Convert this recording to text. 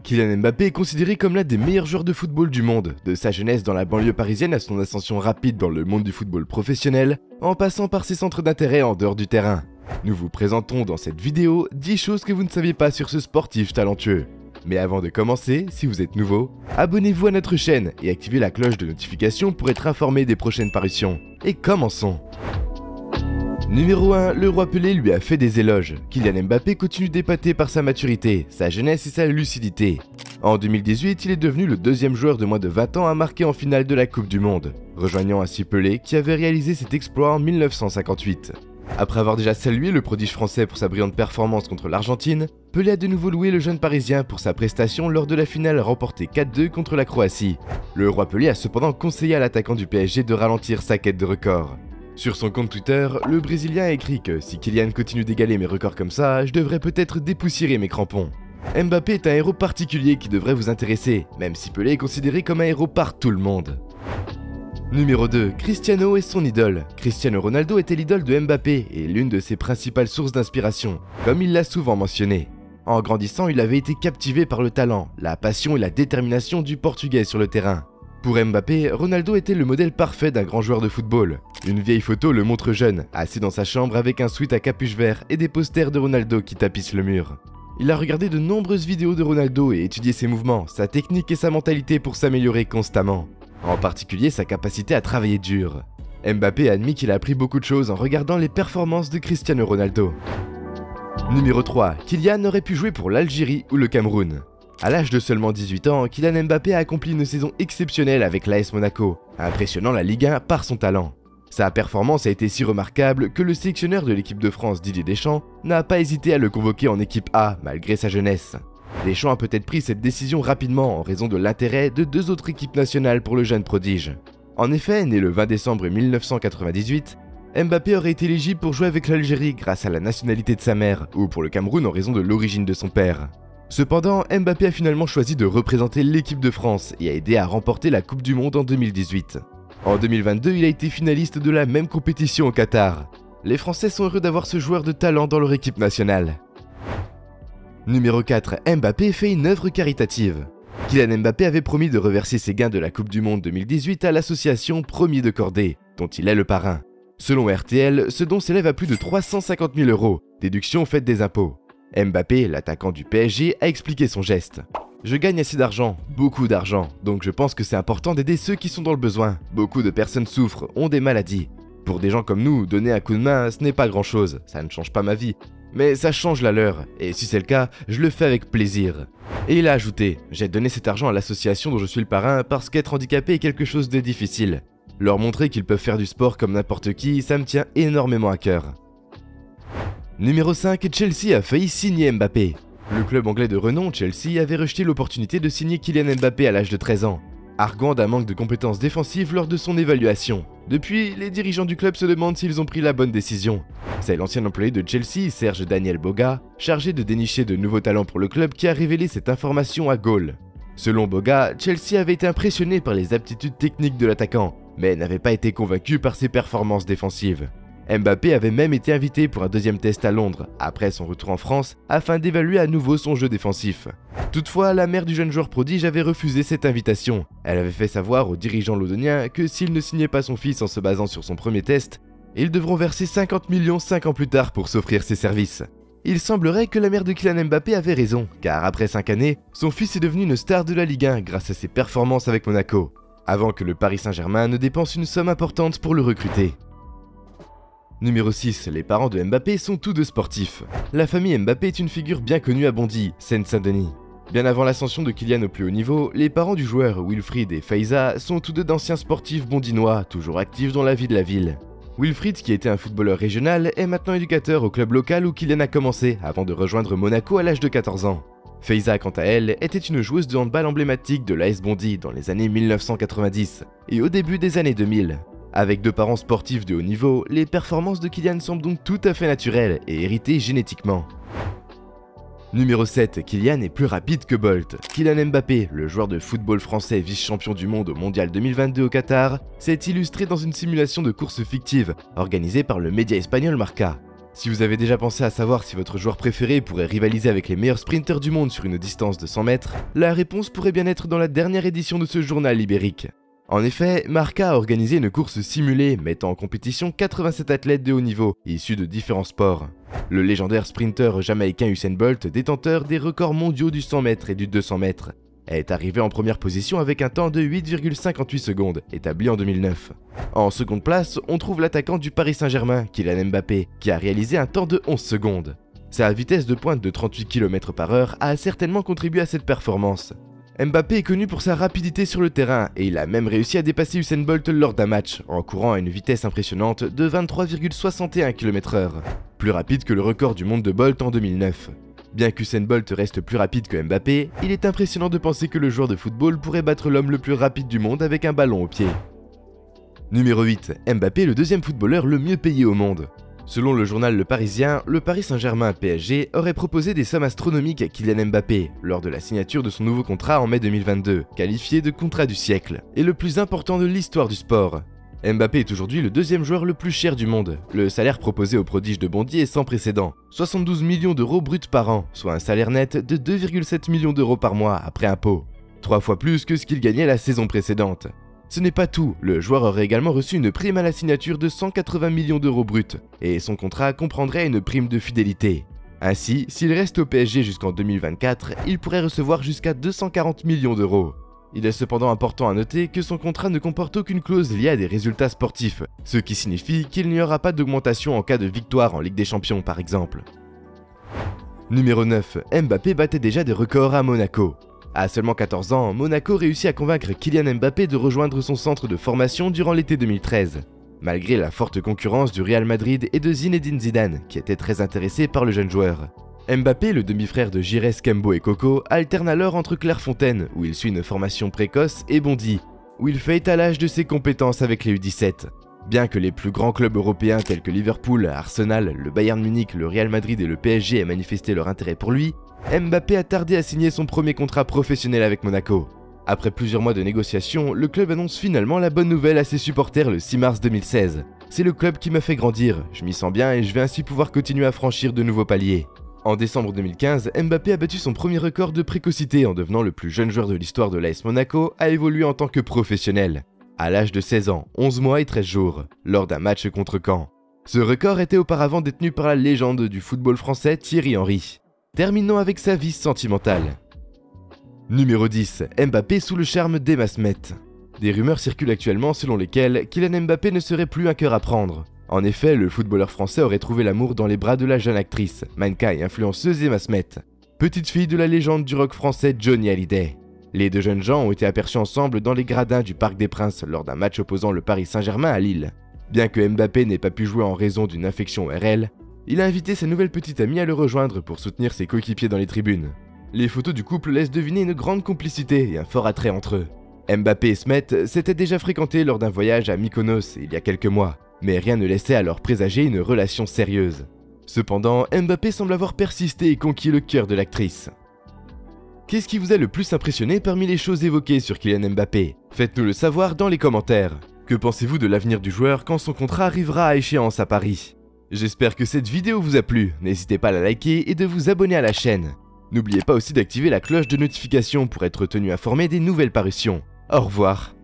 Kylian Mbappé est considéré comme l'un des meilleurs joueurs de football du monde, de sa jeunesse dans la banlieue parisienne à son ascension rapide dans le monde du football professionnel, en passant par ses centres d'intérêt en dehors du terrain. Nous vous présentons dans cette vidéo 10 choses que vous ne saviez pas sur ce sportif talentueux. Mais avant de commencer, si vous êtes nouveau, abonnez-vous à notre chaîne et activez la cloche de notification pour être informé des prochaines parutions. Et commençons! Numéro 1, le roi Pelé lui a fait des éloges. Kylian Mbappé continue d'épater par sa maturité, sa jeunesse et sa lucidité. En 2018, il est devenu le deuxième joueur de moins de 20 ans à marquer en finale de la Coupe du Monde, rejoignant ainsi Pelé qui avait réalisé cet exploit en 1958. Après avoir déjà salué le prodige français pour sa brillante performance contre l'Argentine, Pelé a de nouveau loué le jeune parisien pour sa prestation lors de la finale remportée 4-2 contre la Croatie. Le roi Pelé a cependant conseillé à l'attaquant du PSG de ralentir sa quête de record. Sur son compte Twitter, le Brésilien a écrit que si Kylian continue d'égaler mes records comme ça, je devrais peut-être dépoussiérer mes crampons. Mbappé est un héros particulier qui devrait vous intéresser, même si Pelé est considéré comme un héros par tout le monde. Numéro 2, Cristiano est son idole. Cristiano Ronaldo était l'idole de Mbappé et l'une de ses principales sources d'inspiration, comme il l'a souvent mentionné. En grandissant, il avait été captivé par le talent, la passion et la détermination du Portugais sur le terrain. Pour Mbappé, Ronaldo était le modèle parfait d'un grand joueur de football. Une vieille photo le montre jeune, assis dans sa chambre avec un sweat à capuche vert et des posters de Ronaldo qui tapissent le mur. Il a regardé de nombreuses vidéos de Ronaldo et étudié ses mouvements, sa technique et sa mentalité pour s'améliorer constamment. En particulier sa capacité à travailler dur. Mbappé a admis qu'il a appris beaucoup de choses en regardant les performances de Cristiano Ronaldo. Numéro 3, Kylian aurait pu jouer pour l'Algérie ou le Cameroun. À l'âge de seulement 18 ans, Kylian Mbappé a accompli une saison exceptionnelle avec l'AS Monaco, impressionnant la Ligue 1 par son talent. Sa performance a été si remarquable que le sélectionneur de l'équipe de France Didier Deschamps n'a pas hésité à le convoquer en équipe A malgré sa jeunesse. Deschamps a peut-être pris cette décision rapidement en raison de l'intérêt de deux autres équipes nationales pour le jeune prodige. En effet, né le 20 décembre 1998, Mbappé aurait été éligible pour jouer avec l'Algérie grâce à la nationalité de sa mère, ou pour le Cameroun en raison de l'origine de son père. Cependant, Mbappé a finalement choisi de représenter l'équipe de France et a aidé à remporter la Coupe du Monde en 2018. En 2022, il a été finaliste de la même compétition au Qatar. Les Français sont heureux d'avoir ce joueur de talent dans leur équipe nationale. Numéro 4, Mbappé fait une œuvre caritative. Kylian Mbappé avait promis de reverser ses gains de la Coupe du Monde 2018 à l'association Premier de Cordée, dont il est le parrain. Selon RTL, ce don s'élève à plus de 350 000 €, déduction faite des impôts. Mbappé, l'attaquant du PSG, a expliqué son geste. « Je gagne assez d'argent, beaucoup d'argent, donc je pense que c'est important d'aider ceux qui sont dans le besoin. Beaucoup de personnes souffrent, ont des maladies. Pour des gens comme nous, donner un coup de main, ce n'est pas grand chose, ça ne change pas ma vie. Mais ça change la leur, et si c'est le cas, je le fais avec plaisir. » Et il a ajouté « J'ai donné cet argent à l'association dont je suis le parrain parce qu'être handicapé est quelque chose de difficile. Leur montrer qu'ils peuvent faire du sport comme n'importe qui, ça me tient énormément à cœur. » Numéro 5, Chelsea a failli signer Mbappé. Le club anglais de renom, Chelsea, avait rejeté l'opportunité de signer Kylian Mbappé à l'âge de 13 ans, arguant d'un manque de compétences défensives lors de son évaluation. Depuis, les dirigeants du club se demandent s'ils ont pris la bonne décision. C'est l'ancien employé de Chelsea, Serge Daniel Boga, chargé de dénicher de nouveaux talents pour le club qui a révélé cette information à Gaulle. Selon Boga, Chelsea avait été impressionné par les aptitudes techniques de l'attaquant, mais n'avait pas été convaincu par ses performances défensives. Mbappé avait même été invité pour un deuxième test à Londres, après son retour en France, afin d'évaluer à nouveau son jeu défensif. Toutefois, la mère du jeune joueur prodige avait refusé cette invitation. Elle avait fait savoir aux dirigeants londoniens que s'il ne signait pas son fils en se basant sur son premier test, ils devront verser 50 millions 5 ans plus tard pour s'offrir ses services. Il semblerait que la mère de Kylian Mbappé avait raison, car après 5 années, son fils est devenu une star de la Ligue 1 grâce à ses performances avec Monaco, avant que le Paris Saint-Germain ne dépense une somme importante pour le recruter. Numéro 6, les parents de Mbappé sont tous deux sportifs. La famille Mbappé est une figure bien connue à Bondy, Seine-Saint-Denis. Bien avant l'ascension de Kylian au plus haut niveau, les parents du joueur, Wilfried et Faiza, sont tous deux d'anciens sportifs bondinois, toujours actifs dans la vie de la ville. Wilfried, qui était un footballeur régional, est maintenant éducateur au club local où Kylian a commencé, avant de rejoindre Monaco à l'âge de 14 ans. Faiza, quant à elle, était une joueuse de handball emblématique de l'AS Bondy dans les années 1990 et au début des années 2000. Avec deux parents sportifs de haut niveau, les performances de Kylian semblent donc tout à fait naturelles et héritées génétiquement. Numéro 7, Kylian est plus rapide que Bolt. Kylian Mbappé, le joueur de football français vice-champion du monde au Mondial 2022 au Qatar, s'est illustré dans une simulation de course fictive organisée par le média espagnol Marca. Si vous avez déjà pensé à savoir si votre joueur préféré pourrait rivaliser avec les meilleurs sprinters du monde sur une distance de 100 mètres, la réponse pourrait bien être dans la dernière édition de ce journal ibérique. En effet, Marca a organisé une course simulée mettant en compétition 87 athlètes de haut niveau, issus de différents sports. Le légendaire sprinter jamaïcain Usain Bolt, détenteur des records mondiaux du 100 mètres et du 200 mètres, est arrivé en première position avec un temps de 8,58 secondes, établi en 2009. En seconde place, on trouve l'attaquant du Paris Saint-Germain, Kylian Mbappé, qui a réalisé un temps de 11 secondes. Sa vitesse de pointe de 38 km/h a certainement contribué à cette performance. Mbappé est connu pour sa rapidité sur le terrain et il a même réussi à dépasser Usain Bolt lors d'un match, en courant à une vitesse impressionnante de 23,61 km/h, plus rapide que le record du monde de Bolt en 2009. Bien qu'Usain Bolt reste plus rapide que Mbappé, il est impressionnant de penser que le joueur de football pourrait battre l'homme le plus rapide du monde avec un ballon au pied. Numéro 8. Mbappé est le deuxième footballeur le mieux payé au monde. Selon le journal Le Parisien, le Paris Saint-Germain PSG aurait proposé des sommes astronomiques à Kylian Mbappé lors de la signature de son nouveau contrat en mai 2022, qualifié de contrat du siècle, et le plus important de l'histoire du sport. Mbappé est aujourd'hui le deuxième joueur le plus cher du monde. Le salaire proposé au prodige de Bondy est sans précédent, 72 millions d'euros bruts par an, soit un salaire net de 2,7 millions d'euros par mois après impôt. 3 fois plus que ce qu'il gagnait la saison précédente. Ce n'est pas tout, le joueur aurait également reçu une prime à la signature de 180 millions d'euros bruts, et son contrat comprendrait une prime de fidélité. Ainsi, s'il reste au PSG jusqu'en 2024, il pourrait recevoir jusqu'à 240 millions d'euros. Il est cependant important à noter que son contrat ne comporte aucune clause liée à des résultats sportifs, ce qui signifie qu'il n'y aura pas d'augmentation en cas de victoire en Ligue des Champions par exemple. Numéro 9. Mbappé battait déjà des records à Monaco. À seulement 14 ans, Monaco réussit à convaincre Kylian Mbappé de rejoindre son centre de formation durant l'été 2013, malgré la forte concurrence du Real Madrid et de Zinedine Zidane, qui était très intéressé par le jeune joueur. Mbappé, le demi-frère de Giresse, Kembo et Coco, alterne alors entre Clairefontaine, où il suit une formation précoce, et Bondy, où il fait étalage de ses compétences avec les U17. Bien que les plus grands clubs européens tels que Liverpool, Arsenal, le Bayern Munich, le Real Madrid et le PSG aient manifesté leur intérêt pour lui, Mbappé a tardé à signer son premier contrat professionnel avec Monaco. Après plusieurs mois de négociations, le club annonce finalement la bonne nouvelle à ses supporters le 6 mars 2016. C'est le club qui m'a fait grandir, je m'y sens bien et je vais ainsi pouvoir continuer à franchir de nouveaux paliers. En décembre 2015, Mbappé a battu son premier record de précocité en devenant le plus jeune joueur de l'histoire de l'AS Monaco à évoluer en tant que professionnel, à l'âge de 16 ans, 11 mois et 13 jours, lors d'un match contre Caen. Ce record était auparavant détenu par la légende du football français Thierry Henry. Terminons avec sa vie sentimentale. Numéro 10. Mbappé sous le charme d'Emma Smet. Des rumeurs circulent actuellement selon lesquelles Kylian Mbappé ne serait plus un cœur à prendre. En effet, le footballeur français aurait trouvé l'amour dans les bras de la jeune actrice, mannequin et influenceuse Emma Smet, petite fille de la légende du rock français Johnny Hallyday. Les deux jeunes gens ont été aperçus ensemble dans les gradins du Parc des Princes lors d'un match opposant le Paris Saint-Germain à Lille. Bien que Mbappé n'ait pas pu jouer en raison d'une infection ORL, il a invité sa nouvelle petite amie à le rejoindre pour soutenir ses coéquipiers dans les tribunes. Les photos du couple laissent deviner une grande complicité et un fort attrait entre eux. Mbappé et Smet s'étaient déjà fréquentés lors d'un voyage à Mykonos il y a quelques mois, mais rien ne laissait alors présager une relation sérieuse. Cependant, Mbappé semble avoir persisté et conquis le cœur de l'actrice. Qu'est-ce qui vous a le plus impressionné parmi les choses évoquées sur Kylian Mbappé? Faites-nous le savoir dans les commentaires. Que pensez-vous de l'avenir du joueur quand son contrat arrivera à échéance à Paris? J'espère que cette vidéo vous a plu, n'hésitez pas à la liker et de vous abonner à la chaîne. N'oubliez pas aussi d'activer la cloche de notification pour être tenu informé des nouvelles parutions. Au revoir.